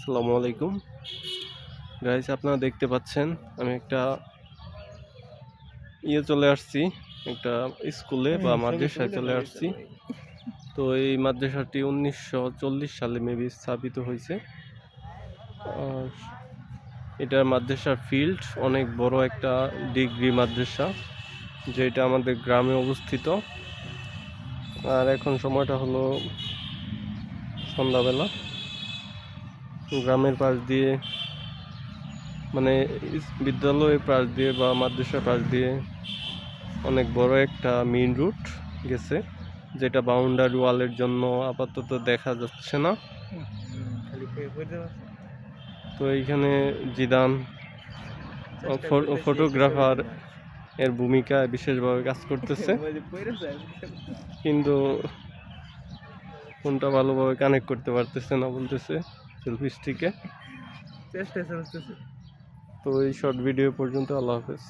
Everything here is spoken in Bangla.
আসসালামু আলাইকুম গাইস, আপনারা দেখতে পাচ্ছেন আমি একটা চলে আসছি, একটা স্কুলে বা মাদ্রাসায় চলে আসছি। তো এই মাদ্রাসাটি 1940 সালে মেবি স্থাপিত হয়েছে। আর এটার মাদ্রাসার ফিল্ড অনেক বড়, একটা ডিগ্রি মাদ্রাসা যেটা আমাদের গ্রামে অবস্থিত। আর এখন সময়টা হলো সন্ধ্যাবেলা। গ্রামের পাশ দিয়ে মানে বিদ্যালয়ের পাশ দিয়ে বা মাদ্রাসার পাশ দিয়ে অনেক বড় একটা মেইন রুট গেছে, যেটা বাউন্ডারি ওয়ালের জন্য আপাতত দেখা যাচ্ছে না। তো এইখানে জিদান ফটোগ্রাফার এর ভূমিকা বিশেষভাবে কাজ করতেছে, কিন্তু ফোনটা ভালোভাবে কানেক্ট করতে পারতেছে না, বলতেছে সেলফি স্টিকে। তো এই শর্ট ভিডিও পর্যন্ত, আল্লাহ হাফেজ।